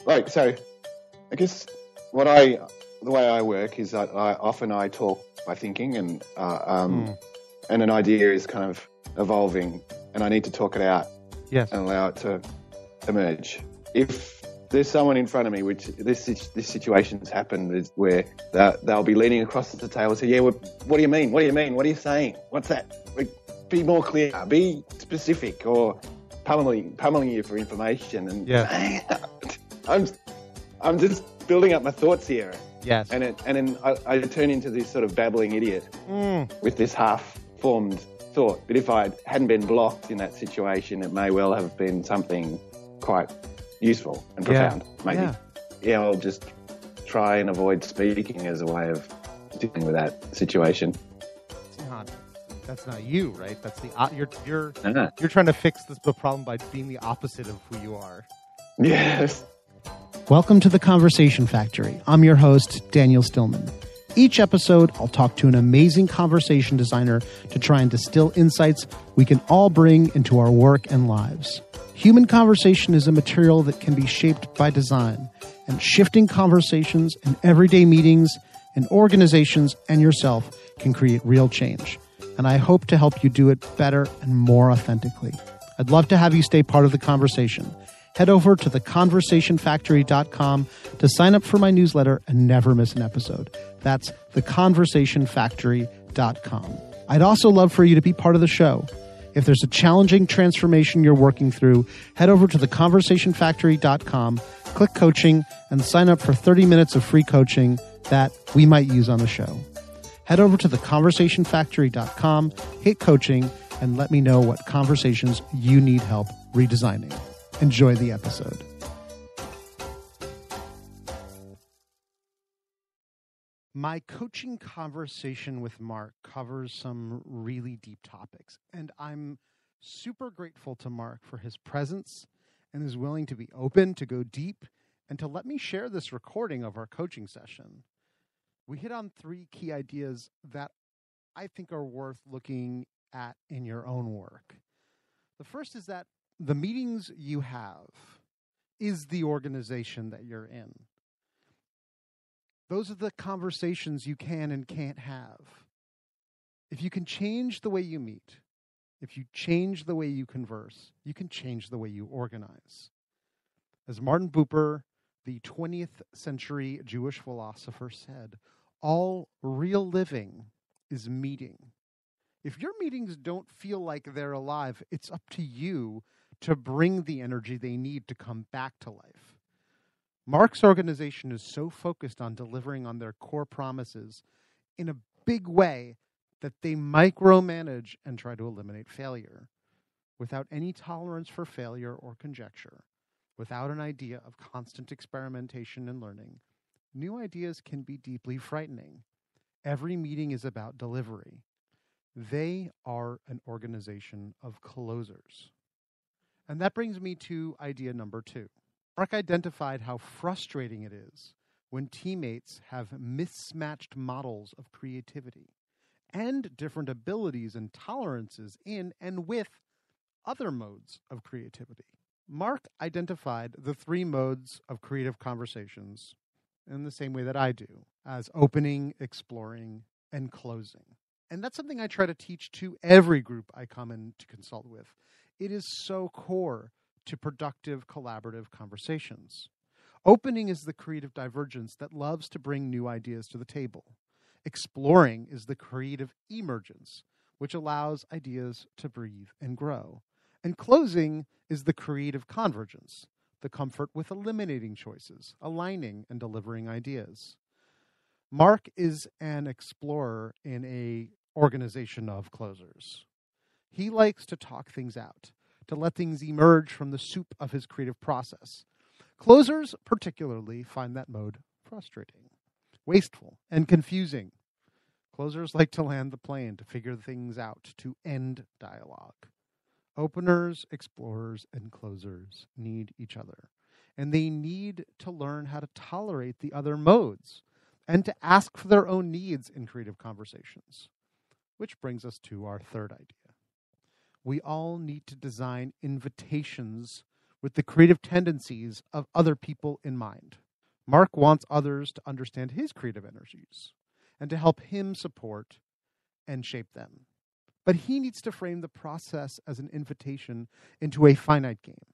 Right. So I guess the way I work is that I talk by thinking, and an idea is kind of evolving, and I need to talk it out. Yes. And allow it to emerge. If there's someone in front of me, which this situation's happened, where they'll be leaning across the table and say, "Yeah, what do you mean? What do you mean? What are you saying? What's that? Like, be more clear. Be specific," or pummeling you for information. And yes. I'm just building up my thoughts here. Yes. And then I turn into this sort of babbling idiot with this half-formed thought. But if I hadn't been blocked in that situation, it may well have been something quite useful and profound. Maybe. Yeah, I'll just try and avoid speaking as a way of dealing with that situation. That's not you, right? That's you're trying to fix the problem by being the opposite of who you are. Yes. Welcome to the Conversation Factory. I'm your host, Daniel Stillman. Each episode, I'll talk to an amazing conversation designer to try and distill insights we can all bring into our work and lives. Human conversation is a material that can be shaped by design, and shifting conversations in everyday meetings, in organizations, and yourself can create real change. And I hope to help you do it better and more authentically. I'd love to have you stay part of the conversation. Head over to theconversationfactory.com to sign up for my newsletter and never miss an episode. That's theconversationfactory.com. I'd also love for you to be part of the show. If there's a challenging transformation you're working through, head over to theconversationfactory.com, click coaching, and sign up for 30 minutes of free coaching that we might use on the show. Head over to theconversationfactory.com, hit coaching, and let me know what conversations you need help redesigning. Enjoy the episode. My coaching conversation with Mark covers some really deep topics, and I'm super grateful to Mark for his presence and his willing to be open, to go deep, and to let me share this recording of our coaching session. We hit on 3 key ideas that I think are worth looking at in your own work. The first is that the meetings you have is the organization that you're in. Those are the conversations you can and can't have. If you can change the way you meet, if you change the way you converse, you can change the way you organize. As Martin Buber, the 20th century Jewish philosopher, said, all real living is meeting. If your meetings don't feel like they're alive, it's up to you to bring the energy they need to come back to life. Mark's organization is so focused on delivering on their core promises in a big way that they micromanage and try to eliminate failure. Without any tolerance for failure or conjecture, without an idea of constant experimentation and learning, new ideas can be deeply frightening. Every meeting is about delivery. They are an organization of closers. And that brings me to idea number 2. Mark identified how frustrating it is when teammates have mismatched models of creativity and different abilities and tolerances in and with other modes of creativity. Mark identified the 3 modes of creative conversations in the same way that I do, as opening, exploring, and closing. And that's something I try to teach to every group I come in to consult with. It is so core to productive, collaborative conversations. Opening is the creative divergence that loves to bring new ideas to the table. Exploring is the creative emergence, which allows ideas to breathe and grow. And closing is the creative convergence, the comfort with eliminating choices, aligning and delivering ideas. Mark is an explorer in an organization of closers. He likes to talk things out, to let things emerge from the soup of his creative process. Closers particularly find that mode frustrating, wasteful, and confusing. Closers like to land the plane, to figure things out, to end dialogue. Openers, explorers, and closers need each other, and they need to learn how to tolerate the other modes and to ask for their own needs in creative conversations. Which brings us to our third idea. We all need to design invitations with the creative tendencies of other people in mind. Mark wants others to understand his creative energies and to help him support and shape them. But he needs to frame the process as an invitation into a finite game.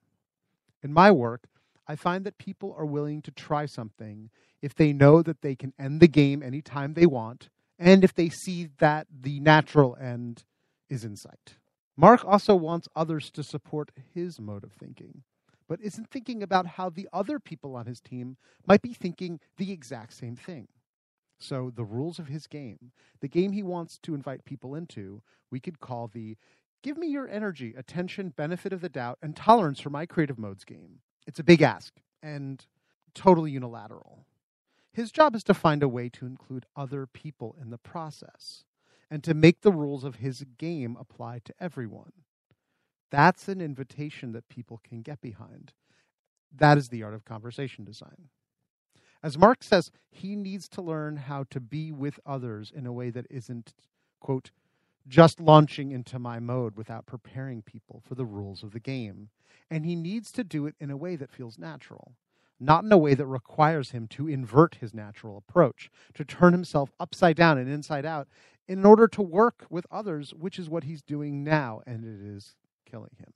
In my work, I find that people are willing to try something if they know that they can end the game anytime they want, and if they see that the natural end is in sight. Mark also wants others to support his mode of thinking, but isn't thinking about how the other people on his team might be thinking the exact same thing. So the rules of his game, the game he wants to invite people into, we could call the give me your energy, attention, benefit of the doubt, and tolerance for my creative modes game. It's a big ask and totally unilateral. His job is to find a way to include other people in the process and to make the rules of his game apply to everyone. That's an invitation that people can get behind. That is the art of conversation design. As Mark says, he needs to learn how to be with others in a way that isn't, quote, just launching into my mode without preparing people for the rules of the game. And he needs to do it in a way that feels natural, not in a way that requires him to invert his natural approach, to turn himself upside down and inside out in order to work with others, which is what he's doing now, and it is killing him.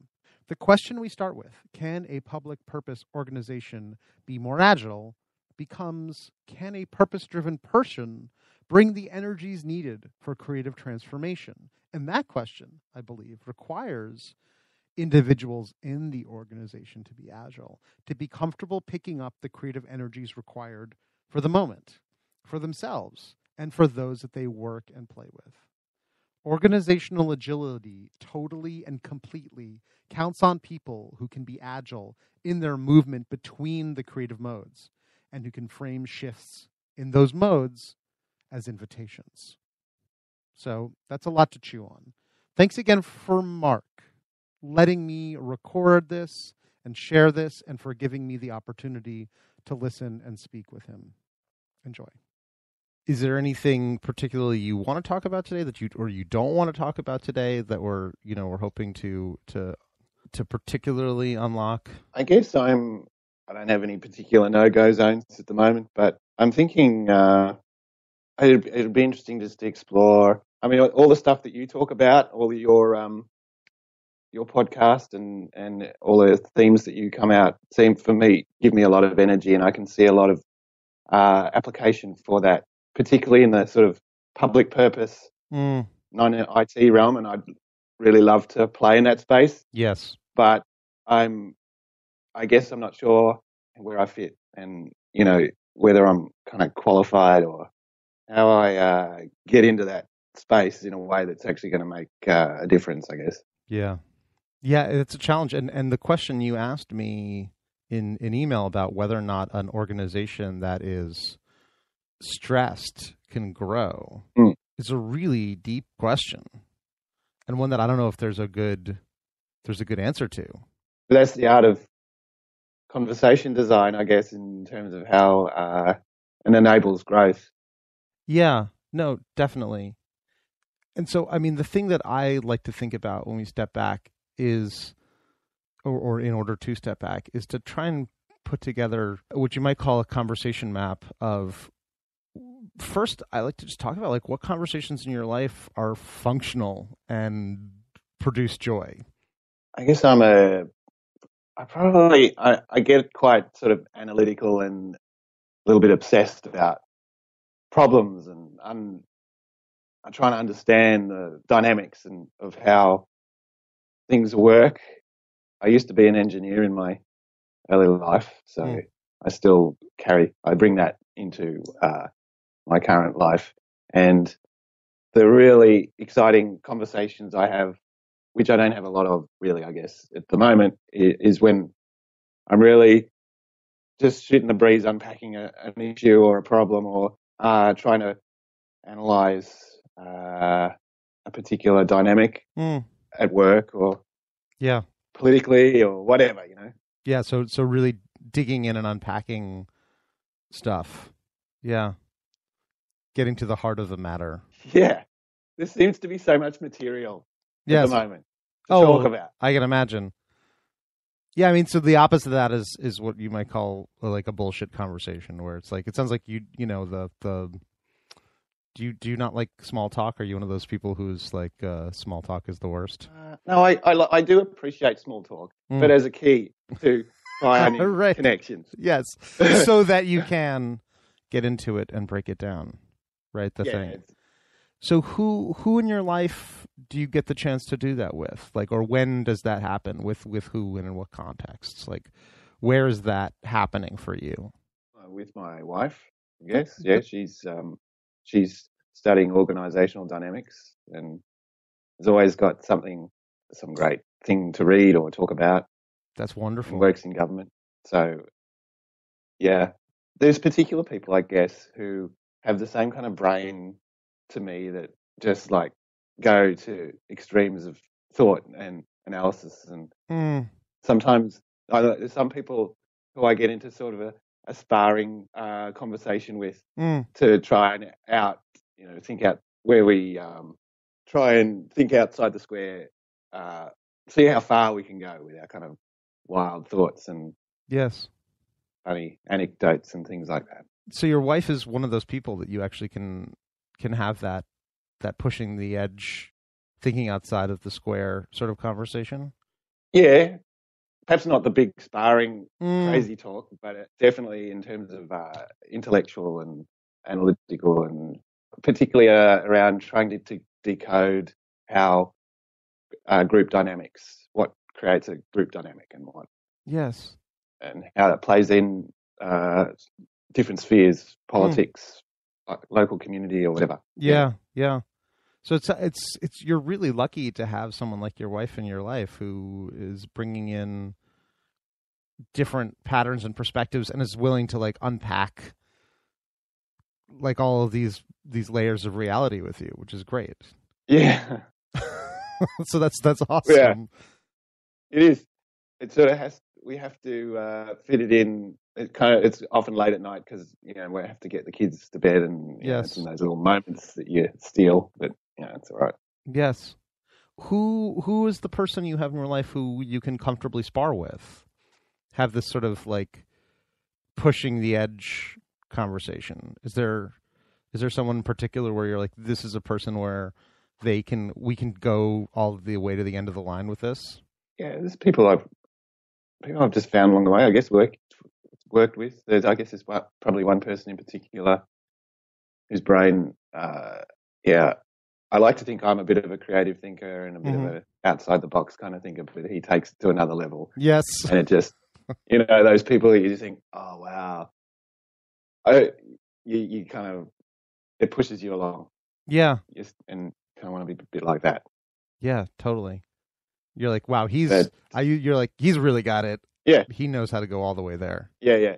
The question we start with, can a public purpose organization be more agile, becomes, can a purpose-driven person bring the energies needed for creative transformation? And that question, I believe, requires individuals in the organization to be agile, to be comfortable picking up the creative energies required for the moment, for themselves, and for those that they work and play with. Organizational agility totally and completely counts on people who can be agile in their movement between the creative modes and who can frame shifts in those modes as invitations. So that's a lot to chew on. Thanks again for Mark letting me record this and share this and for giving me the opportunity to listen and speak with him. Enjoy. Is there anything particularly you want to talk about today that you don't want to talk about today that we're hoping to particularly unlock? I guess I don't have any particular no-go zones at the moment, but I'm thinking it'd be interesting just to explore. I mean, all the stuff that you talk about, all of your podcast and all the themes that you come out seem for me give me a lot of energy, and I can see a lot of application for that, particularly in the sort of public purpose non-IT realm, and I'd really love to play in that space. Yes, but I guess I'm not sure where I fit, and whether I'm kind of qualified or how I get into that space in a way that's actually going to make a difference, I guess. Yeah, it's a challenge, and the question you asked me in an email about whether or not an organization that is stressed can grow is a really deep question, and one that I don't know if there's a good answer to. But that's the art of conversation design, I guess, in terms of how it enables growth. Yeah, no, definitely. And so, I mean, the thing that I like to think about when we step back is, or in order to step back, is to try and put together what you might call a conversation map of, first, I like to just talk about like what conversations in your life are functional and produce joy. I guess I get quite sort of analytical and a little bit obsessed about problems, and I'm trying to understand the dynamics and of how things work. I used to be an engineer in my early life, so I bring that into my current life. And the really exciting conversations I have, which I don't have a lot of really, I guess, at the moment, is when I'm really just shooting the breeze, unpacking an issue or a problem, or trying to analyze a particular dynamic at work or politically or whatever, Yeah, so really digging in and unpacking stuff. Yeah. Getting to the heart of the matter. Yeah. There seems to be so much material at the moment to talk about. I can imagine. Yeah, I mean, so the opposite of that is what you might call like a bullshit conversation, where it's like it sounds like you know the do you not like small talk? Are you one of those people who's like small talk is the worst? No, I do appreciate small talk, but as a key to finding right. connections. Yes, so that you can get into it and break it down. Right, the thing. So who in your life do you get the chance to do that with? Like, or when does that happen? With who and in what contexts? Like, where is that happening for you? With my wife, yes. Yeah, she's studying organizational dynamics and has always got some great thing to read or talk about. That's wonderful. And works in government. So, yeah, there's particular people, I guess, who have the same kind of brain to me that just like go to extremes of thought and analysis. And sometimes there's some people who I get into sort of a sparring conversation with to try and think out where we try and think outside the square, see how far we can go with our kind of wild thoughts and funny anecdotes and things like that. So your wife is one of those people that you actually can have that pushing the edge, thinking outside of the square sort of conversation? Yeah. Perhaps not the big sparring, crazy talk, but definitely in terms of intellectual and analytical, and particularly around trying to decode how group dynamics, what creates a group dynamic and what. Yes. And how that plays in different spheres, politics, local community or whatever. Yeah. So it's you're really lucky to have someone like your wife in your life who is bringing in different patterns and perspectives and is willing to like unpack like all of these layers of reality with you, which is great. Yeah. So that's awesome. Yeah. It is. It sort of we have to fit it in. It's often late at night because we have to get the kids to bed, and it's in those little moments that you steal. But it's all right. Yes. Who is the person you have in your life who you can comfortably spar with? Have this sort of like pushing the edge conversation. Is there someone in particular where you're like, this is a person where we can go all the way to the end of the line with this? Yeah, there's people I've just found along the way. I guess worked with. There's probably one person in particular whose brain. I like to think I'm a bit of a creative thinker and a bit of a outside the box kind of thinker, but he takes it to another level. Yes, and it just those people that you just think, oh wow, you kind of, it pushes you along. Yeah, and kind of want to be a bit like that. Yeah, totally. You're like, wow, you're like, he's really got it. Yeah. He knows how to go all the way there. Yeah.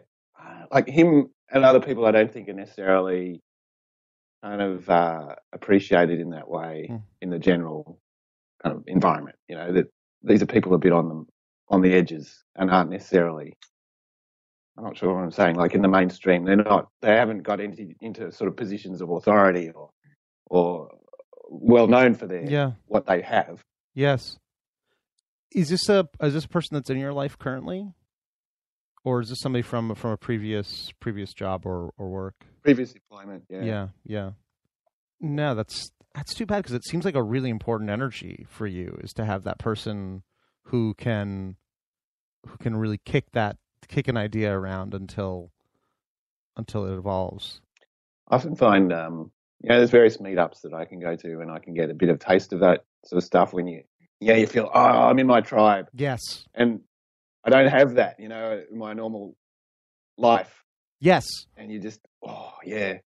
Like him and other people I don't think are necessarily kind of appreciated in that way in the general kind of environment. That these are people a bit on the edges and aren't necessarily, I'm not sure what I'm saying, like in the mainstream. They haven't got into sort of positions of authority or well known for what they have. Yes. Is this a person that's in your life currently, or is this somebody from a previous job or work? Previous employment. Yeah. Yeah. No, that's too bad, because it seems like a really important energy for you is to have that person who can really kick an idea around until it evolves. I often find there's various meetups that I can go to and I can get a bit of taste of that sort of stuff when you feel, oh, I'm in my tribe. Yes. And I don't have that, in my normal life. Yes. And you just, oh, yeah.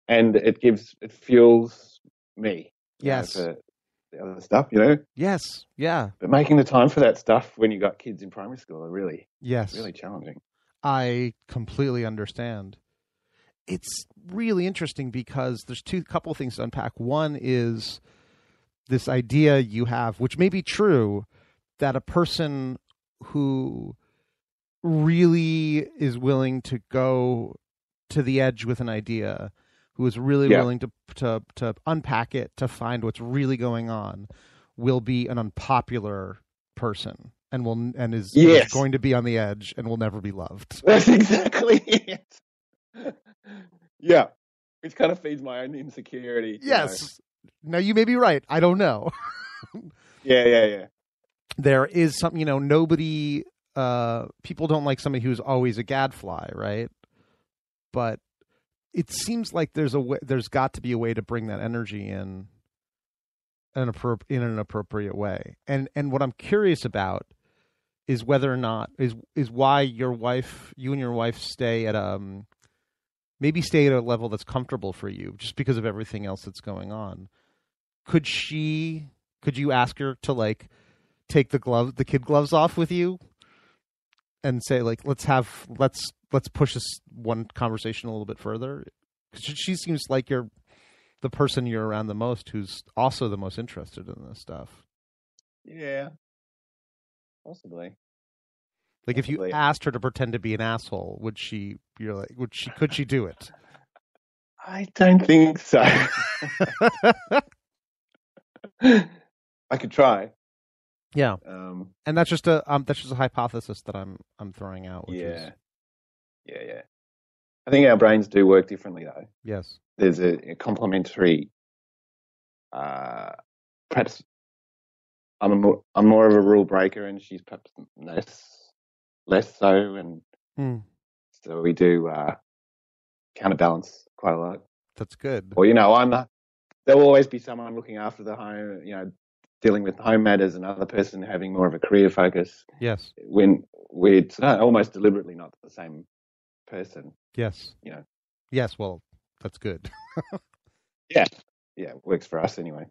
And it fuels me. Yes. For the other stuff, Yes. Yeah. But making the time for that stuff when you got kids in primary school are really challenging. I completely understand. It's really interesting because there's couple of things to unpack. One is this idea you have, which may be true, that a person who really is willing to go to the edge with an idea, who is really willing to unpack it, to find what's really going on, will be an unpopular person is Yes. going to be on the edge and will never be loved. That's exactly it. Yeah. Which kind of feeds my own insecurity. Yes. Now, you may be right. I don't know. Yeah. There is some, nobody, people don't like somebody who's always a gadfly, right? But it seems like there's got to be a way to bring that energy in an appropriate way. And what I'm curious about is whether or not is why you and your wife stay at a level that's comfortable for you, just because of everything else that's going on. Could you ask her to take the kid gloves off with you and say let's push this one conversation a little bit further? 'Cause she seems like you're the person you're around the most who's also the most interested in this stuff. Yeah. Possibly. If you asked her to pretend to be an asshole, could she do it? I don't think so. I could try. Yeah. And that's just a hypothesis that I'm throwing out. Yeah. I think our brains do work differently, though. Yes. There's a complementary. Perhaps I'm more of a rule breaker, and she's perhaps less so, and so we do counterbalance quite a lot. That's good. Or there'll always be someone looking after the home, dealing with home matters, another person having more of a career focus. Yes. When it's almost deliberately not the same person. Yes. Yes. Well, that's good. Yeah. It works for us anyway.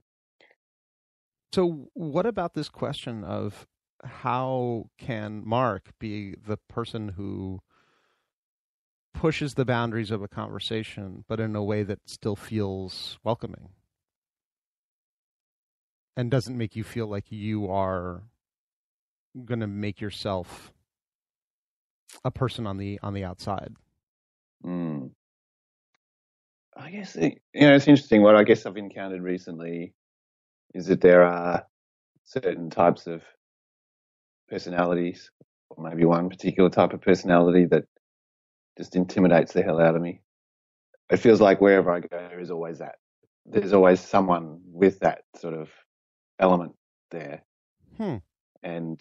So what about this question of how can Mark be the person who pushes the boundaries of a conversation, but in a way that still feels welcoming and doesn't make you feel like you are going to make yourself a person on the outside? I guess it's interesting. What I guess I've encountered recently is that there are certain types of personalities, or maybe one particular type of personality that just intimidates the hell out of me. It feels like wherever I go, there is always that. There's always someone with that sort of element there. And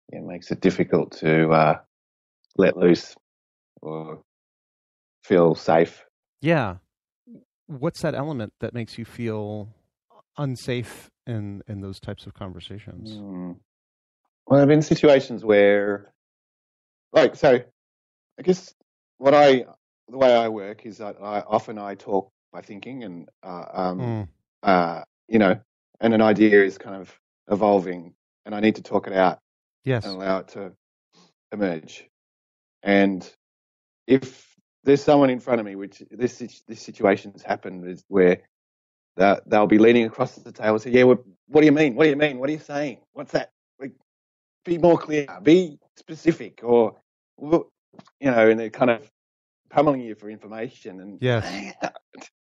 it makes it difficult to let loose or feel safe. Yeah. What's that element that makes you feel unsafe in those types of conversations? Well, there have been situations where, so I guess the way I work is that I talk by thinking, and and an idea is kind of evolving, and I need to talk it out. Yes. And allow it to emerge. And if there's someone in front of me, which this situation's happened, is where they'll be leaning across the table and say, "Yeah, what do you mean? What do you mean? What are you saying? What's that? Be more clear. Be specific." Or and they're kind of pummeling you for information. And yes,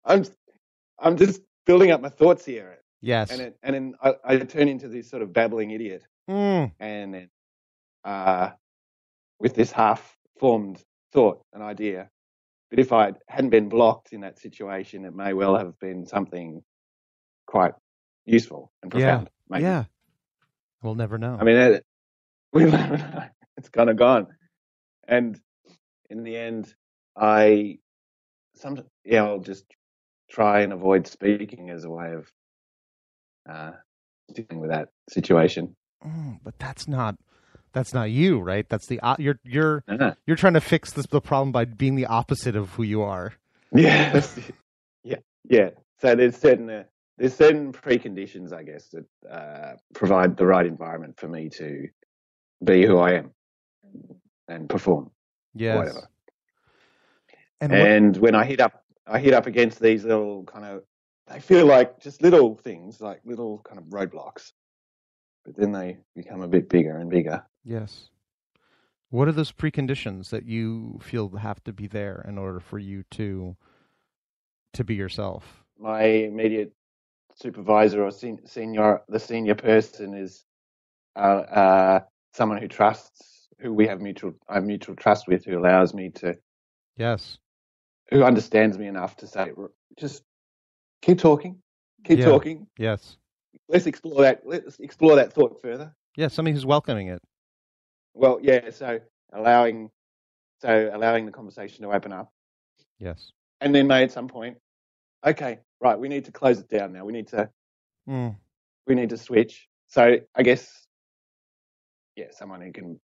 I'm just building up my thoughts here. Yes, and then I turn into this sort of babbling idiot. And then with this half-formed thought, an idea. But if I hadn't been blocked in that situation, it may well have been something quite useful and profound. Maybe. Yeah. We'll never know. I mean, we'll never know. It's kind of gone. And in the end, I'll just try and avoid speaking as a way of dealing with that situation. But that's not you, right? That's you're trying to fix the problem by being the opposite of who you are. Yeah. Yeah. So there's certain preconditions, I guess, that provide the right environment for me to be who I am and perform. Yes. Whatever. And when I hit up against these little kind of, they feel like just little things, like little kind of roadblocks, but then they become a bit bigger and bigger. Yes. What are those preconditions that you feel have to be there in order for you to be yourself? My immediate supervisor or the senior person is someone who we have I have mutual trust with, who allows me to, Yes. who understands me enough to say, just keep talking, keep Yeah. talking. Yes. Let's explore that thought further. Yeah, somebody who's welcoming it. Well, yeah. So allowing the conversation to open up, Yes. and then at some point, okay, right, we need to close it down now. We need to switch. So I guess, yeah, someone who can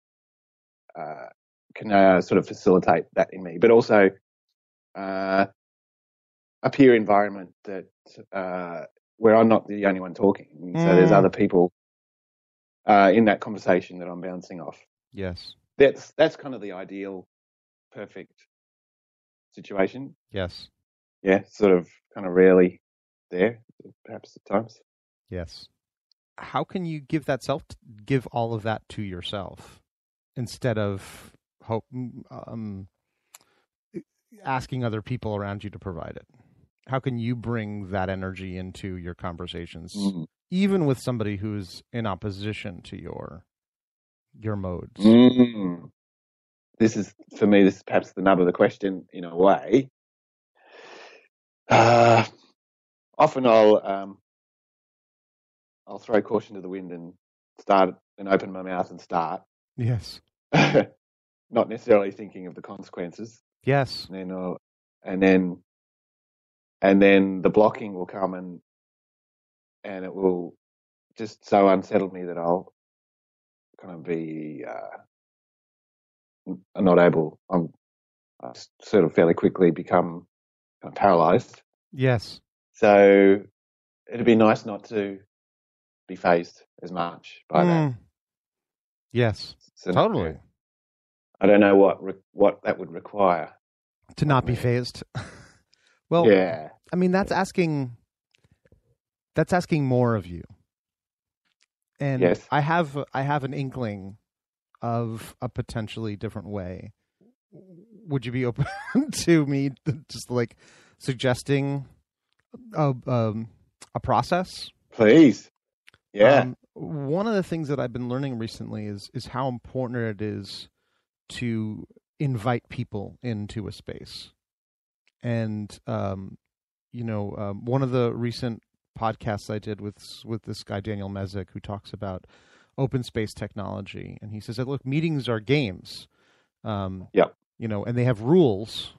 sort of facilitate that in me, but also a peer environment that where I'm not the only one talking. So there's other people in that conversation that I'm bouncing off. Yes. That's kind of the ideal, perfect situation. Yes. Yeah, sort of kind of rarely there, perhaps at times. Yes. How can you give all of that to yourself instead of asking other people around you to provide it? How can you bring that energy into your conversations, even with somebody who's in opposition to your modes? This is perhaps the nub of the question in a way. Often I'll throw caution to the wind and start and open my mouth and start. Yes. Not necessarily thinking of the consequences. Yes. And then the blocking will come and it will just so unsettle me that I'll kind of be not able. I sort of fairly quickly become kind of paralyzed. Yes. So it'd be nice not to be phased as much by that. Yes. So, totally. I don't know what that would require. To not be phased. Well, yeah. I mean, that's asking more of you. And yes. I have an inkling of a potentially different way. Would you be open to me just like suggesting a process? Please. Yeah. One of the things that I've been learning recently is how important it is to invite people into a space. And one of the recent podcasts I did with this guy Daniel Mezek, who talks about open space technology, and he says that look, meetings are games. And they have rules,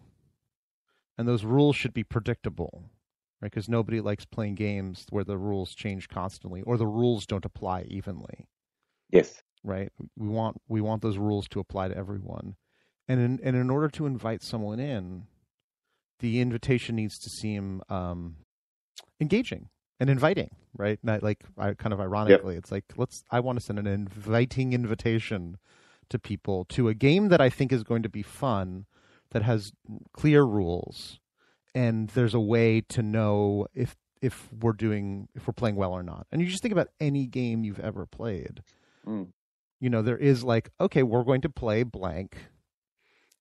and those rules should be predictable, right? Because nobody likes playing games where the rules change constantly or the rules don't apply evenly. Yes. Right. We want those rules to apply to everyone, and in order to invite someone in, the invitation needs to seem engaging and inviting, right? Not like kind of ironically, It's like I want to send an inviting invitation to people to a game that I think is going to be fun, that has clear rules, and there's a way to know if we're playing well or not. And you just think about any game you've ever played. There is like, okay, we're going to play blank,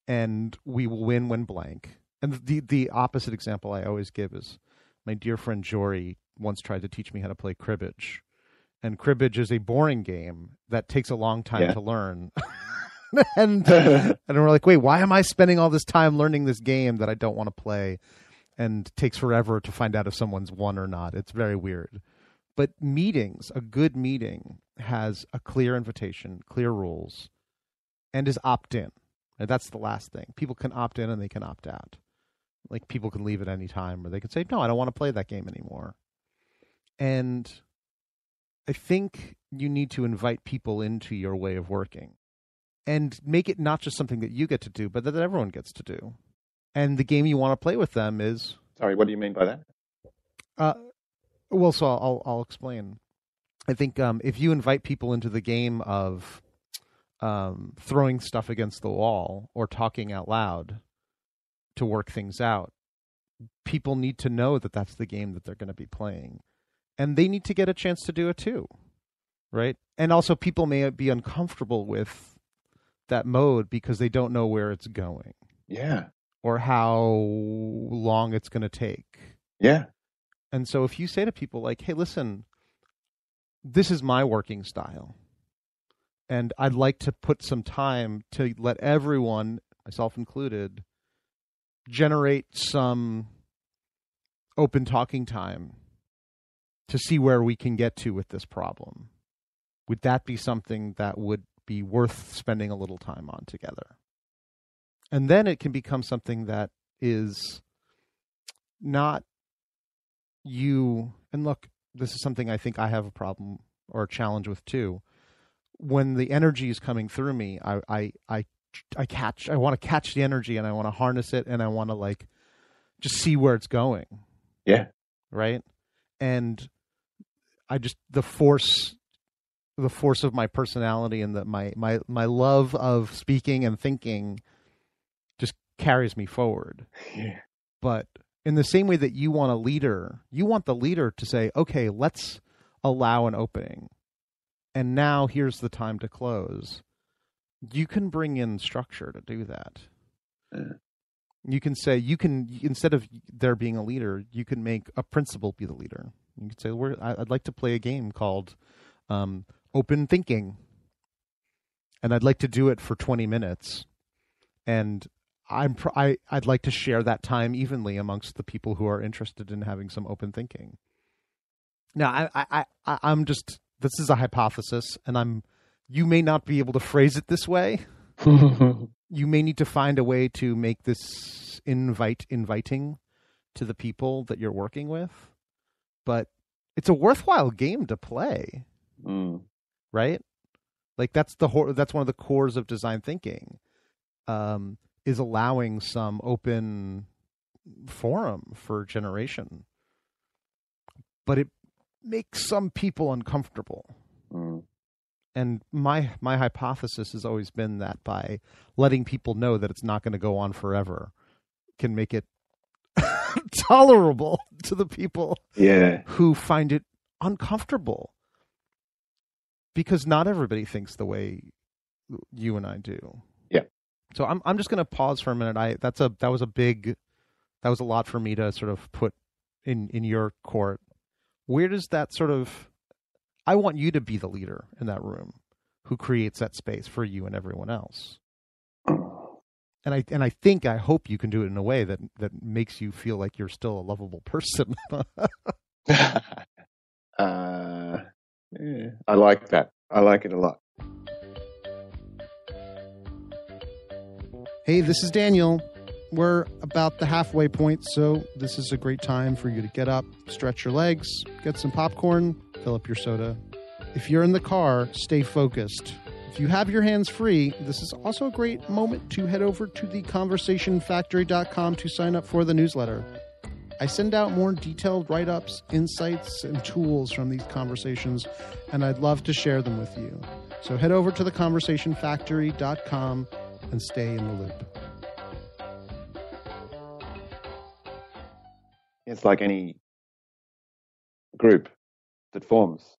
and we will win when blank. And the opposite example I always give is my dear friend Jory once tried to teach me how to play cribbage. And cribbage is a boring game that takes a long time to learn. and we're like, wait, why am I spending all this time learning this game that I don't want to play, and takes forever to find out if someone's won or not? It's very weird. But meetings, a good meeting has a clear invitation, clear rules, and is opt-in. And that's the last thing. People can opt in and they can opt out. Like, people can leave at any time, or they can say, no, I don't want to play that game anymore. And I think you need to invite people into your way of working and make it not just something that you get to do, but that everyone gets to do. And the game you want to play with them is... Sorry, what do you mean by that? Well, so I'll explain. I think if you invite people into the game of throwing stuff against the wall or talking out loud to work things out, people need to know that that's the game that they're going to be playing. And they need to get a chance to do it too, right? And also people may be uncomfortable with that mode because they don't know where it's going. Yeah. Or how long it's going to take. Yeah. And so if you say to people like, hey, listen, this is my working style, And I'd like to put some time to let everyone, myself included, generate some open talking time to see where we can get to with this problem. Would that be something that would be worth spending a little time on together? And then it can become something that is not you. And look, this is something I think I have a problem or a challenge with too. When the energy is coming through me, I want to catch the energy, and I want to harness it, and I want to like just see where it's going. Yeah. Right. And I just, the force of my personality and my love of speaking and thinking just carries me forward. Yeah. But in the same way that you want the leader to say, okay, let's allow an opening. And now here's the time to close. You can bring in structure to do that. You can say, instead of there being a leader, you can make a principal be the leader. You can say, I'd like to play a game called Open Thinking. And I'd like to do it for 20 minutes. And I'd like to share that time evenly amongst the people who are interested in having some open thinking. Now, I'm just, this is a hypothesis, and you may not be able to phrase it this way. You may need to find a way to make this inviting to the people that you're working with, but it's a worthwhile game to play, right? Like that's one of the cores of design thinking, is allowing some open forum for generation, but it makes some people uncomfortable. And my hypothesis has always been that by letting people know that it's not going to go on forever can make it tolerable to the people who find it uncomfortable. Because not everybody thinks the way you and I do. Yeah. So I'm just going to pause for a minute. That was a lot for me to sort of put in your court. Where does that sort of, I want you to be the leader in that room who creates that space for you and everyone else. And I hope you can do it in a way that makes you feel like you're still a lovable person. Yeah, I like that. I like it a lot. Hey, this is Daniel. We're about the halfway point, so this is a great time for you to get up, stretch your legs, get some popcorn, fill up your soda. If you're in the car, stay focused. If you have your hands free, this is also a great moment to head over to theconversationfactory.com to sign up for the newsletter. I send out more detailed write-ups, insights, and tools from these conversations, and I'd love to share them with you. So head over to theconversationfactory.com and stay in the loop. It's like any group that forms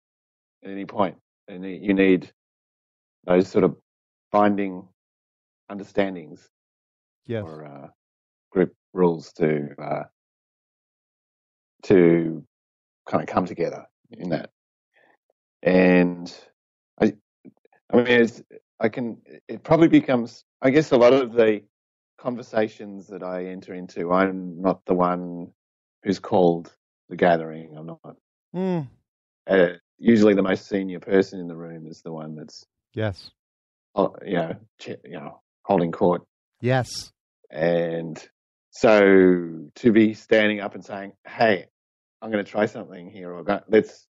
at any point, and you need those sort of binding understandings, yes, or group rules to kind of come together in that. And it probably becomes, I guess, a lot of the conversations that I enter into, I'm not the one who's called the gathering. I'm not. Usually the most senior person in the room is the one that's holding court. Yes. And so to be standing up and saying, hey, I'm going to try something here, or let's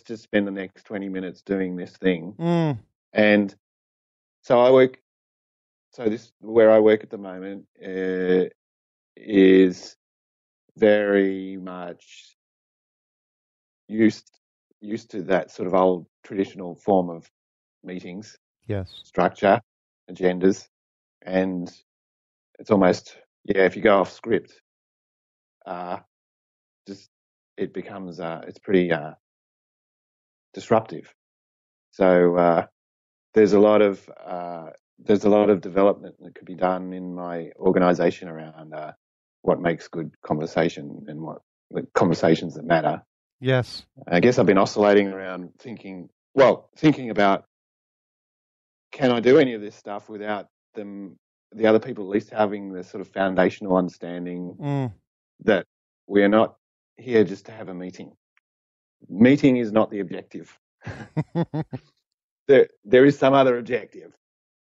just spend the next 20 minutes doing this thing. And so where I work at the moment is very much used to that sort of old traditional form of meetings. Yes. Structure, agendas, and it's almost, if you go off script, it becomes it's pretty disruptive. So there's a lot of development that could be done in my organisation around what makes good conversation and what the conversations that matter. Yes. I guess I've been oscillating around thinking about can I do any of this stuff without the other people at least having the sort of foundational understanding that we are not here just to have a meeting. Meeting is not the objective. There is some other objective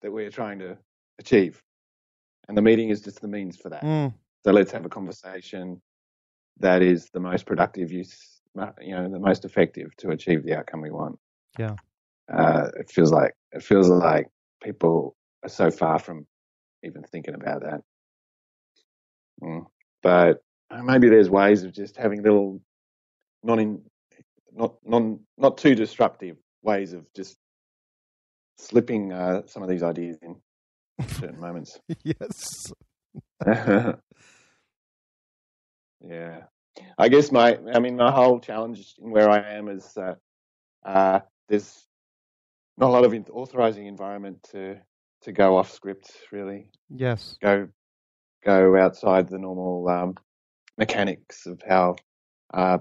that we are trying to achieve, and the meeting is just the means for that. So let's have a conversation that is the most productive use, the most effective to achieve the outcome we want. Yeah. It feels like people are so far from even thinking about that. But maybe there's ways of just having little not too disruptive ways of just slipping some of these ideas in certain moments. Yes. Yeah. I guess my whole challenge in where I am is there's not a lot of authorizing environment to go off script, really. Yes. Go outside the normal mechanics of how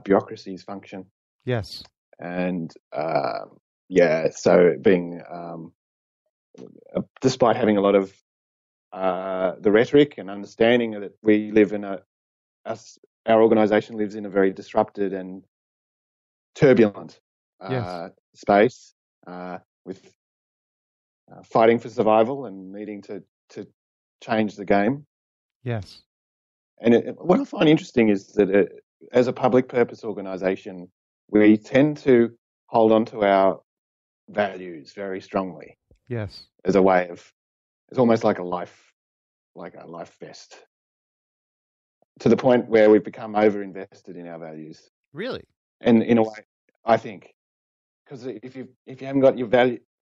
bureaucracies function. Yes. And so being despite having a lot of the rhetoric and understanding that we live in our organisation lives in a very disrupted and turbulent space with fighting for survival and needing to change the game. Yes. And what I find interesting is that as a public purpose organisation, we tend to hold on to our values very strongly. Yes. As a way of, it's almost like a life vest, to the point where we've become over-invested in our values. Really? And in a way, I think, because if you haven't got your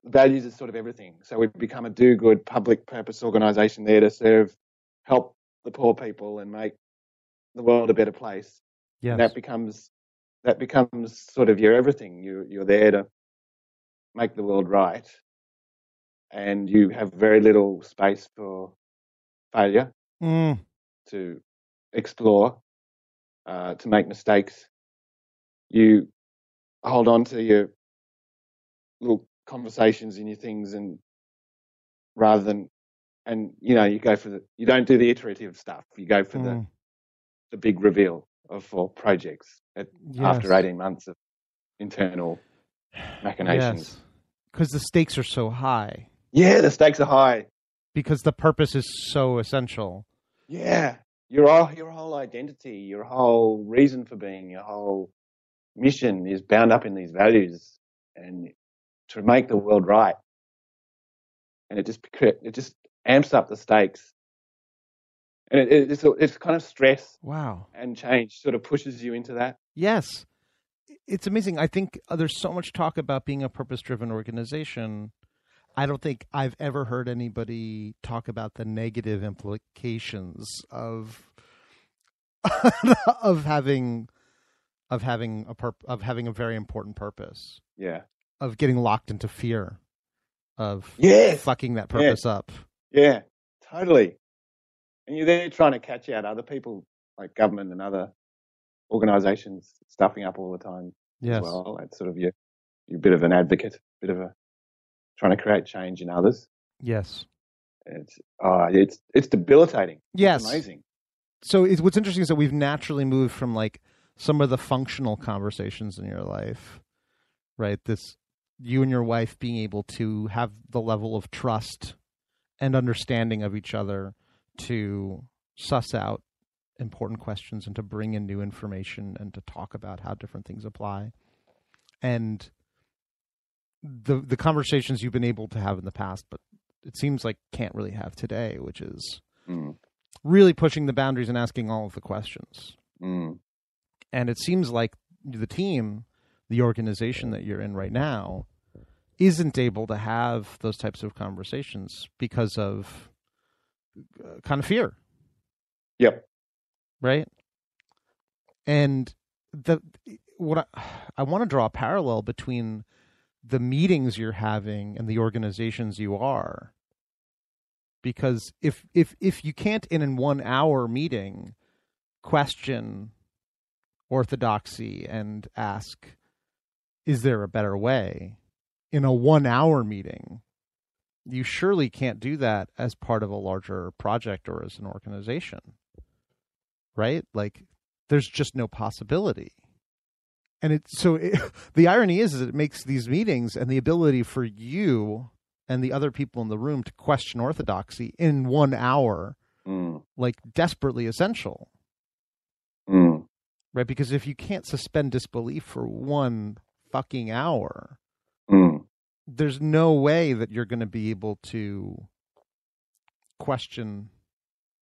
values is sort of everything. So we've become a do-good public purpose organisation there to help the poor people and make the world a better place. Yes. And that becomes sort of your everything. You're there to make the world right, and you have very little space for failure, to explore, to make mistakes. You hold on to your little conversations and your things, and rather than, and you go for you don't do the iterative stuff. You go for the big reveal for projects after 18 months of internal machinations. Yes, because the stakes are so high. Yeah, the stakes are high. Because the purpose is so essential. Yeah, your whole identity, your whole reason for being, your whole mission is bound up in these values, and to make the world right. And it just amps up the stakes, and it's kind of stress. Wow. And change sort of pushes you into that. Yes, it's amazing. I think there's so much talk about being a purpose-driven organization. I don't think I've ever heard anybody talk about the negative implications of having a very important purpose. Yeah. Of getting locked into fear of fucking that purpose up. Yeah, totally. And you're there trying to catch out other people, like government and other organisations, stuffing up all the time. Yes. As well. It's sort of you're a bit of an advocate, trying to create change in others. Yes. It's debilitating. Yes. It's amazing. So what's interesting is that we've naturally moved from like some of the functional conversations in your life, right? This, you and your wife being able to have the level of trust and understanding of each other to suss out important questions and to bring in new information and to talk about how different things apply. And the conversations you've been able to have in the past, but it seems like can't really have today, which is really pushing the boundaries and asking all of the questions. And it seems like the team, the organization that you're in right now, isn't able to have those types of conversations because of kind of fear. Yep. Right. And I want to draw a parallel between the meetings you're having and the organizations you are, because if you can't in a 1 hour meeting question orthodoxy and ask, is there a better way, in a 1 hour meeting you surely can't do that as part of a larger project or as an organization, right? Like, there's just no possibility. And the irony is it makes these meetings and the ability for you and the other people in the room to question orthodoxy in 1 hour, like, desperately essential. Right? Because if you can't suspend disbelief for 1 fucking hour, there's no way that you're going to be able to question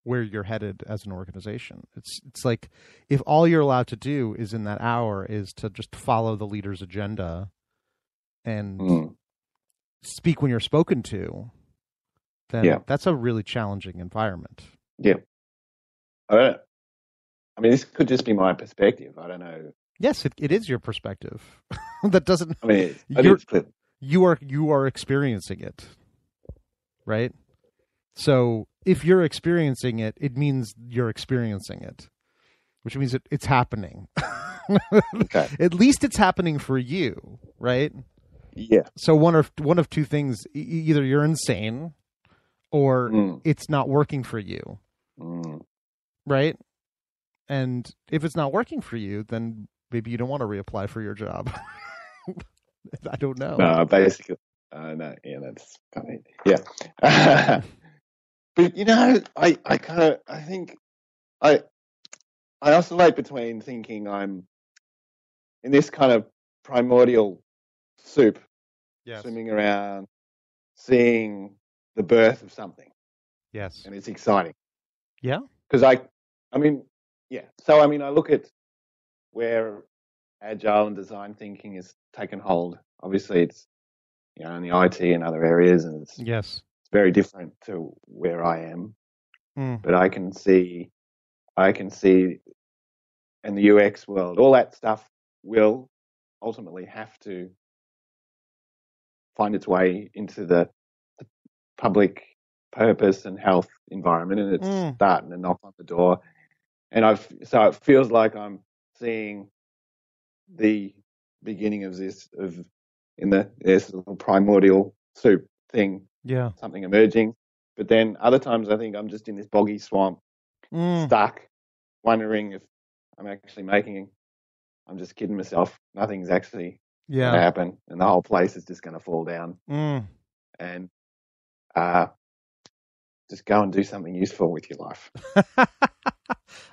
where you're headed as an organization. It's like, if all you're allowed to do is in that hour is to just follow the leader's agenda and speak when you're spoken to, then that's a really challenging environment. Yeah. I mean, this could just be my perspective. I don't know. Yes, it is your perspective. That doesn't. I mean, you are experiencing it, right? So if you're experiencing it, it means you're experiencing it, which means it's happening. Okay. At least it's happening for you, right? Yeah. So one of two things: either you're insane, or it's not working for you, right? And if it's not working for you, then maybe you don't want to reapply for your job. I don't know. No, basically, no, yeah, that's kind of, yeah. But I think I oscillate between thinking I'm in this kind of primordial soup, swimming around, seeing the birth of something. Yes, and it's exciting. Yeah, because I mean, yeah. So I mean, I look at where agile and design thinking has taken hold. Obviously, it's in the IT and other areas, and it's very different to where I am. But I can see, in the UX world, all that stuff will ultimately have to find its way into the public purpose and health environment, and it's starting to knock on the door. And so it feels like I'm seeing the beginning of this little primordial soup thing. Yeah, something emerging. But then other times I think I'm just in this boggy swamp, stuck, wondering if I'm actually I'm just kidding myself. Nothing's actually going to happen, and the whole place is just going to fall down. And just go and do something useful with your life.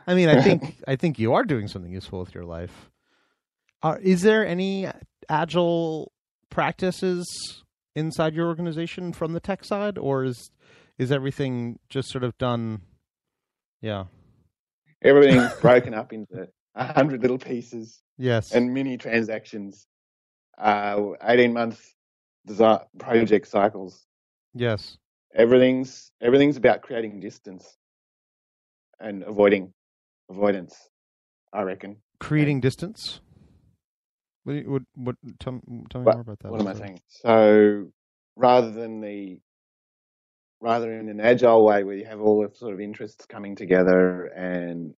I mean, I think you are doing something useful with your life. Is there any agile practices inside your organization from the tech side, or is everything just sort of done? Yeah, everything's broken up into 100 little pieces. Yes, and mini transactions. 18-month design project cycles. Yes, everything's about creating distance and avoidance. I reckon creating distance. What? Tell me more about that. What am I saying? So rather in an agile way where you have all the sort of interests coming together and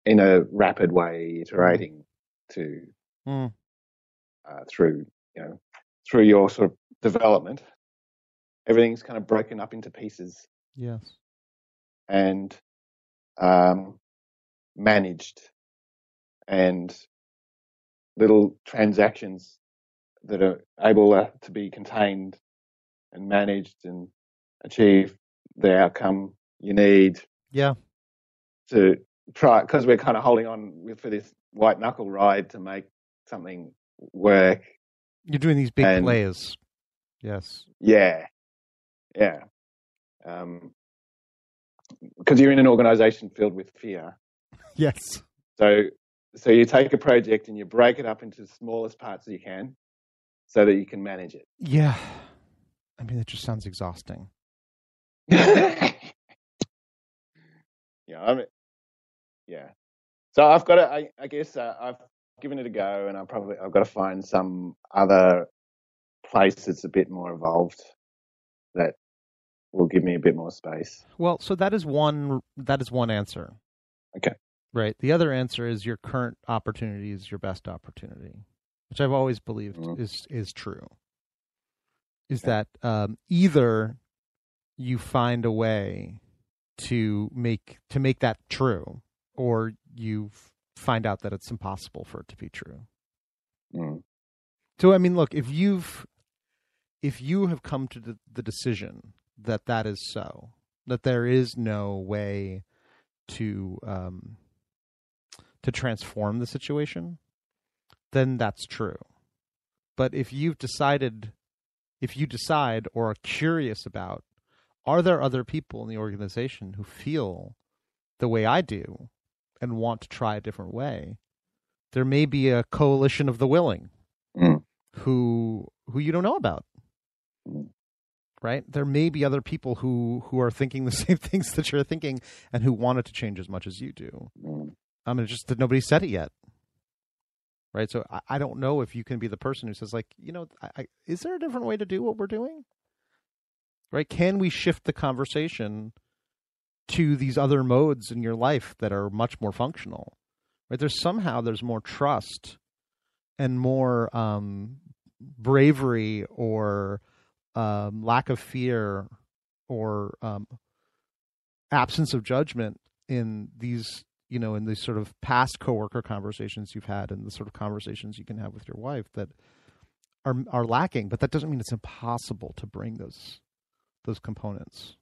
in a rapid way iterating through your sort of development, everything's kind of broken up into pieces. Yes. And managed, and little transactions that are able to be contained and managed and achieve the outcome you need. Yeah. To try, because we're kind of holding on for this white knuckle ride to make something work. You're doing these big plays. Yes. Yeah. Yeah. Because you're in an organization filled with fear. Yes. So you take a project and you break it up into the smallest parts that you can so that you can manage it. Yeah. I mean, it just sounds exhausting. Yeah. So I've got to, I guess I've given it a go, and I've got to find some other place that's a bit more evolved that will give me a bit more space. Well, so that is one answer. Okay. Right. The other answer is your current opportunity is your best opportunity, which I've always believed is true. is that either you find a way to make that true, or you find out that it's impossible for it to be true. So I mean, look, if you have come to the decision that is so, that there is no way to transform the situation, then that's true. But if you decide or are curious about, are there other people in the organization who feel the way I do and want to try a different way, there may be a coalition of the willing who you don't know about. Right? There may be other people who are thinking the same things that you're thinking and who want it to change as much as you do. It's just that nobody said it yet. Right? So I don't know if you can be the person who says, like, is there a different way to do what we're doing? Right? Can we shift the conversation to these other modes in your life that are much more functional? Right? There's more trust and more bravery or lack of fear or absence of judgment in these, in these sort of past coworker conversations you've had and the sort of conversations you can have with your wife that are lacking. But that doesn't mean it's impossible to bring those components.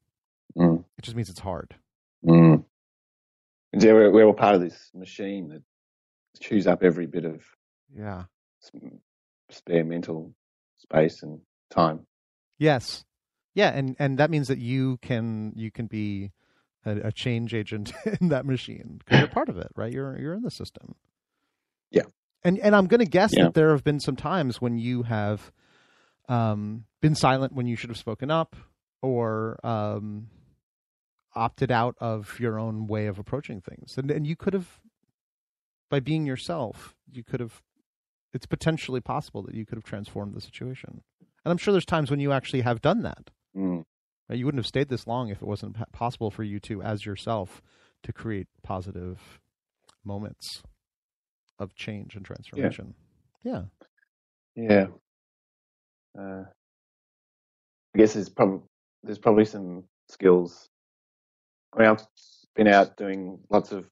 It just means it's hard. Yeah, we're all part of this machine that chews up every bit of spare mental space and time. Yes. Yeah, and that means that you can be a change agent in that machine because you're part of it, right? You're in the system. Yeah. And I'm going to guess that there have been some times when you have been silent when you should have spoken up, or opted out of your own way of approaching things. And you could have, by being yourself, it's potentially possible that you could have transformed the situation. And I'm sure there's times when you actually have done that. Right? You wouldn't have stayed this long if it wasn't possible for you to, as yourself, to create positive moments of change and transformation. Yeah. I guess there's probably some skills. I mean, I've been out doing lots of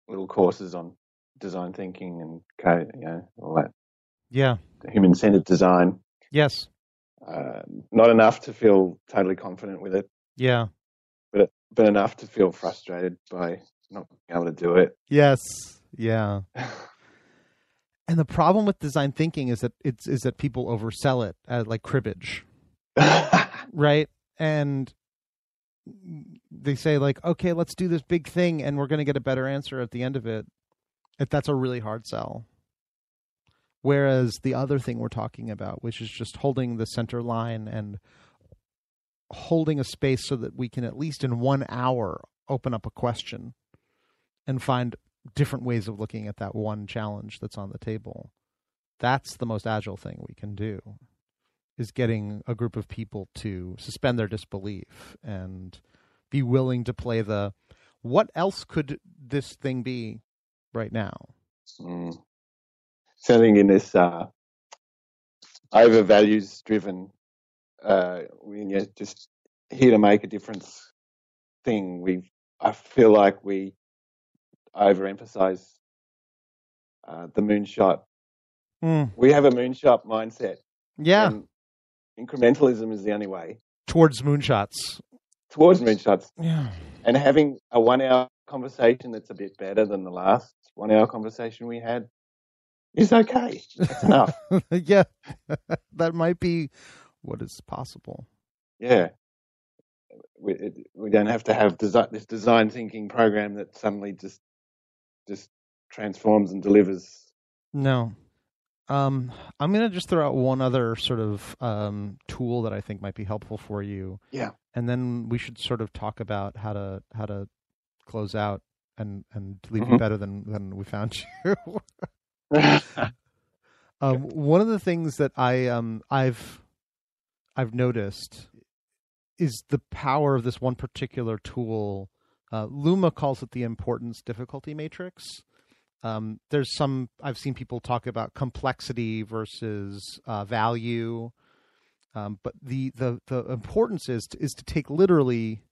little courses on design thinking and code, all that. Yeah. Human-centered design. Yes. Not enough to feel totally confident with it. Yeah. But enough to feel frustrated by not being able to do it. Yes. Yeah. And the problem with design thinking is that people oversell it as like cribbage. Right? And they say, like, okay, let's do this big thing and we're going to get a better answer at the end of it. That's a really hard sell. Whereas the other thing we're talking about, which is just holding the center line and holding a space so that we can at least in 1 hour open up a question and find different ways of looking at that one challenge that's on the table. That's the most agile thing we can do, is getting a group of people to suspend their disbelief and be willing to play the, what else could this thing be right now? Something in this over values driven, just here to make a difference thing. I feel like we overemphasize the moonshot. We have a moonshot mindset. Yeah. And incrementalism is the only way. Towards moonshots. Yeah. And having a 1 hour conversation that's a bit better than the last 1 hour conversation we had is okay. That's enough. Yeah. That might be what is possible. Yeah. We don't have to have this design thinking program that suddenly just transforms and delivers. No. I'm going to just throw out one other sort of tool that I think might be helpful for you. Yeah. And then we should sort of talk about how to close out and leave you better than we found you. One of the things that I've noticed is the power of this one particular tool. Luma calls it the importance difficulty matrix. I've seen people talk about complexity versus value. But the importance is to take literally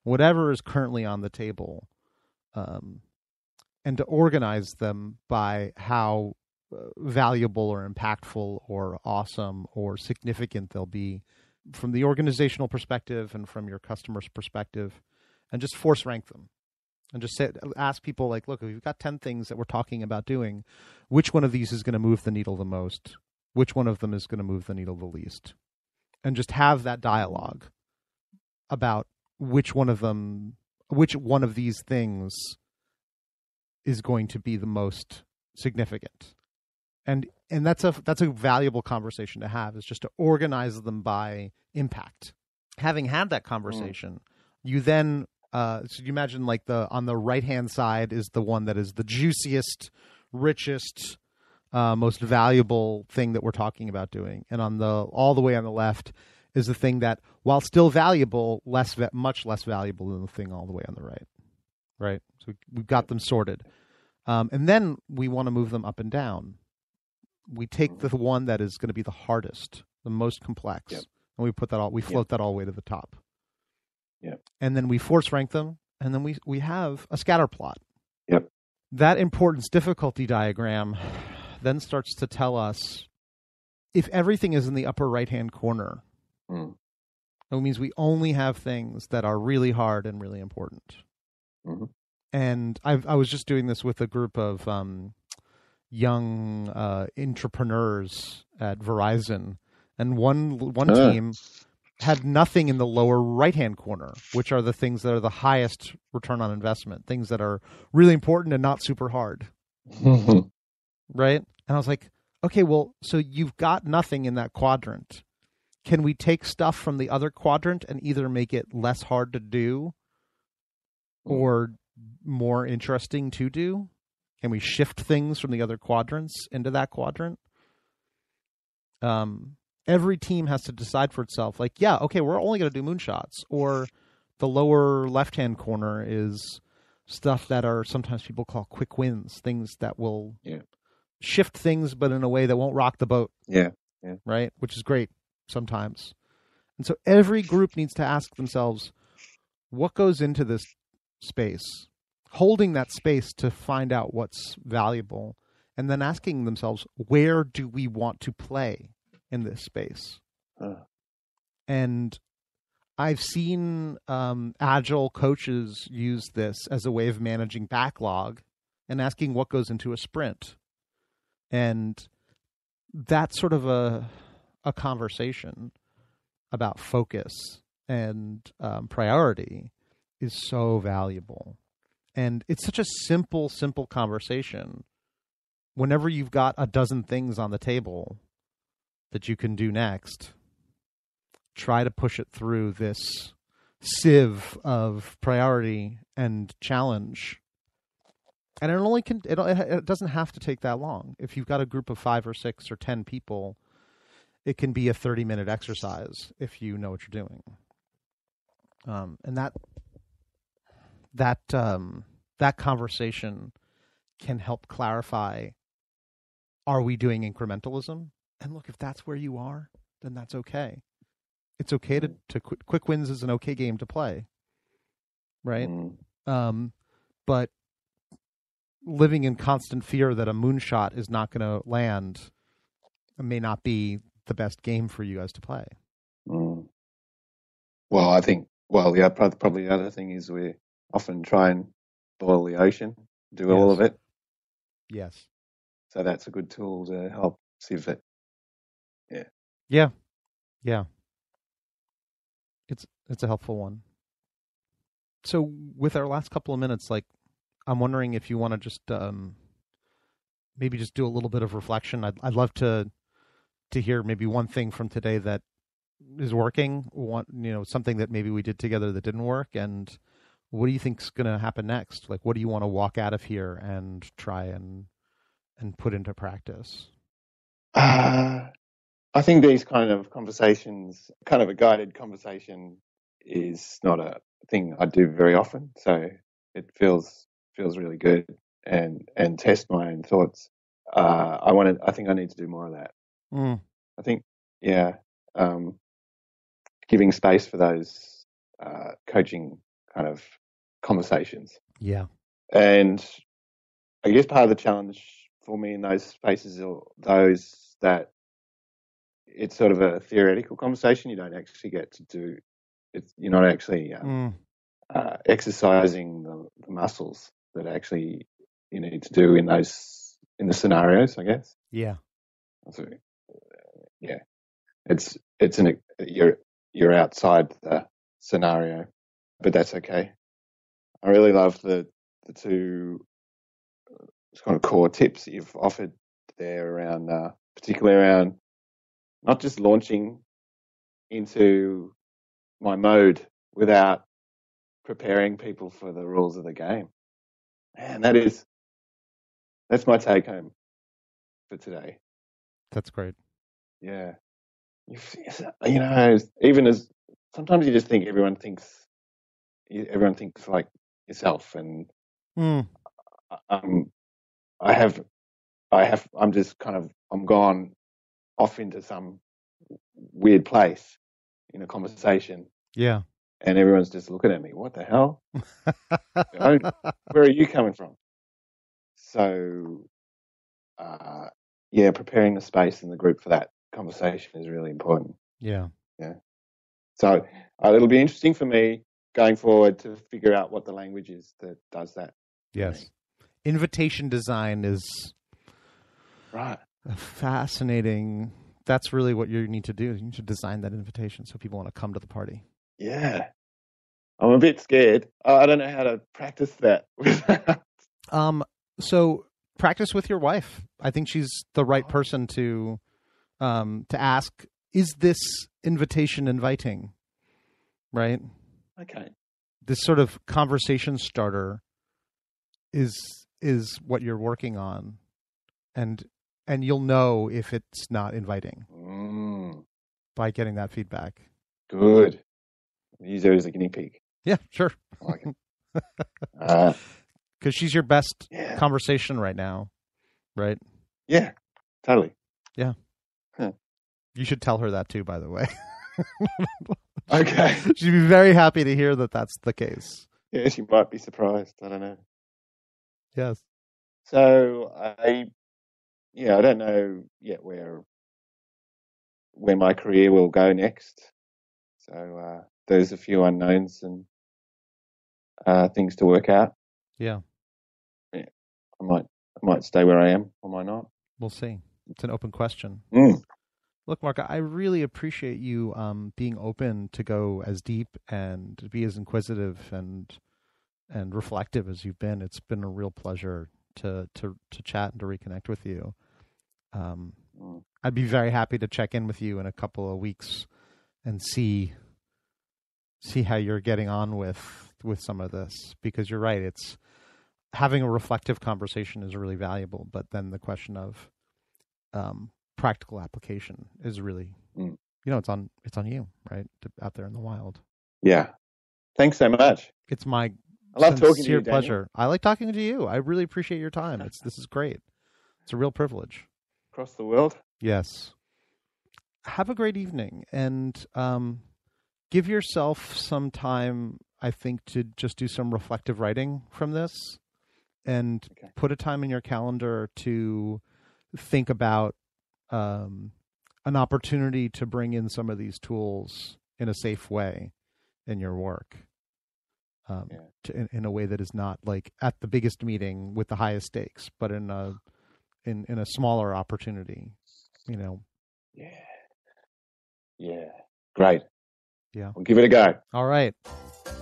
whatever is currently on the table, and to organize them by how valuable or impactful or awesome or significant they'll be from the organizational perspective and from your customer's perspective, and just force rank them. And just ask people, like, look, if you've got 10 things that we're talking about doing, which one of these is going to move the needle the most? Which one of them is going to move the needle the least? And just have that dialogue about which one of these things is going to be the most significant. And that's a valuable conversation to have, is just to organize them by impact. Having had that conversation, you then so you imagine, like, on the right-hand side is the one that is the juiciest, richest, most valuable thing that we're talking about doing. And all the way on the left is the thing that, while still valuable, much less valuable than the thing all the way on the right. Right? So we've got them sorted. And then we want to move them up and down. We take the one that is going to be the hardest, the most complex, and we float that all the way to the top. Yep. And then we force rank them, and then we have a scatter plot. Yep. That importance difficulty diagram then starts to tell us if everything is in the upper right-hand corner, it means we only have things that are really hard and really important. Mm-hmm. And I was just doing this with a group of young entrepreneurs at Verizon, and one team had nothing in the lower right-hand corner, which are the things that are the highest return on investment, things that are really important and not super hard. Right? And I was like, okay, well, so you've got nothing in that quadrant. Can we take stuff from the other quadrant and either make it less hard to do or more interesting to do? Can we shift things from the other quadrants into that quadrant? Every team has to decide for itself, like, yeah, okay, we're only going to do moonshots. Or the lower left-hand corner is stuff that are sometimes people call quick wins, things that will shift things, but in a way that won't rock the boat. Yeah. Right? Which is great sometimes. And so every group needs to ask themselves, what goes into this space? Holding that space to find out what's valuable, and then asking themselves, where do we want to play in this space? And I've seen agile coaches use this as a way of managing backlog and asking what goes into a sprint. And that's sort of a conversation about focus and priority is so valuable. And it's such a simple conversation. Whenever you've got a dozen things on the table that you can do next, try to push it through this sieve of priority and challenge. And it doesn't have to take that long. If you've got a group of 5 or 6 or 10 people, it can be a 30-minute exercise if you know what you're doing. And that conversation can help clarify, are we doing incrementalism? And look, if that's where you are, then that's okay. It's okay to quick wins is an okay game to play, right? But living in constant fear that a moonshot is not going to land may not be the best game for you guys to play. Well, I think, probably the other thing is we often try and boil the ocean, do all of it. Yes. So that's a good tool to help sieve it. Yeah. It's a helpful one. So with our last couple of minutes, like, I'm wondering if you want to just maybe just do a little bit of reflection. I'd love to hear maybe one thing from today that is working, something that maybe we did together that didn't work, and what do you think's going to happen next? Like, what do you want to walk out of here and try and put into practice? I think these kind of conversations, kind of a guided conversation, is not a thing I do very often. So it feels really good and test my own thoughts. I think I need to do more of that. I think, giving space for those coaching kind of conversations. Yeah. And I guess part of the challenge for me in those spaces are those that it's sort of a theoretical conversation. You don't actually get to do it. You're not actually exercising the muscles that actually you need to do in the scenarios, I guess. Yeah. So, yeah. You're outside the scenario, but that's okay. I really love the two kind of core tips that you've offered there around, particularly around not just launching into my mode without preparing people for the rules of the game. Man, that's my take home for today. That's great. Yeah. You know, even as sometimes you just think everyone thinks like yourself, and I'm gone off into some weird place in a conversation. Yeah. And everyone's just looking at me. What the hell? Where are you coming from? So, preparing the space in the group for that conversation is really important. Yeah. Yeah. So it'll be interesting for me going forward to figure out what the language is that does that. Yes. Invitation design is right. Fascinating. That's really what you need to do. You need to design that invitation so people want to come to the party. Yeah. I'm a bit scared. I don't know how to practice that. So practice with your wife. I think she's the right person to ask, is this invitation inviting? Right? Okay. This sort of conversation starter is what you're working on. And you'll know if it's not inviting by getting that feedback. Good. Use her as a guinea pig. Yeah, sure. I like it. Because she's your best conversation right now, right? Yeah, totally. Yeah. Huh. You should tell her that too, by the way. Okay. She'd be very happy to hear that that's the case. Yeah, she might be surprised. I don't know. Yes. So I don't know yet where my career will go next. So there's a few unknowns and things to work out. Yeah. Yeah. I might stay where I am, or might not. We'll see. It's an open question. Mm. Look, Mark, I really appreciate you being open to go as deep and to be as inquisitive and reflective as you've been. It's been a real pleasure to chat and to reconnect with you. I'd be very happy to check in with you in a couple of weeks and see how you're getting on with some of this, because you're right. It's having a reflective conversation is really valuable, but then the question of practical application is really, it's on you, right? Out there in the wild. Yeah. Thanks so much. It's my I love talking to you, pleasure. I like talking to you. I really appreciate your time. This is great. It's a real privilege. Across the world. Yes. Have a great evening, and give yourself some time, I think, to just do some reflective writing from this, and put a time in your calendar to think about an opportunity to bring in some of these tools in a safe way in your work, in a way that is not like at the biggest meeting with the highest stakes, but in a smaller opportunity, Yeah. Yeah. Great. Yeah. We'll give it a go. All right.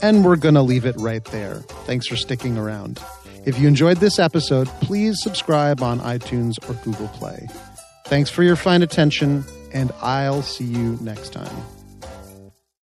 And we're going to leave it right there. Thanks for sticking around. If you enjoyed this episode, please subscribe on iTunes or Google Play. Thanks for your fine attention, and I'll see you next time.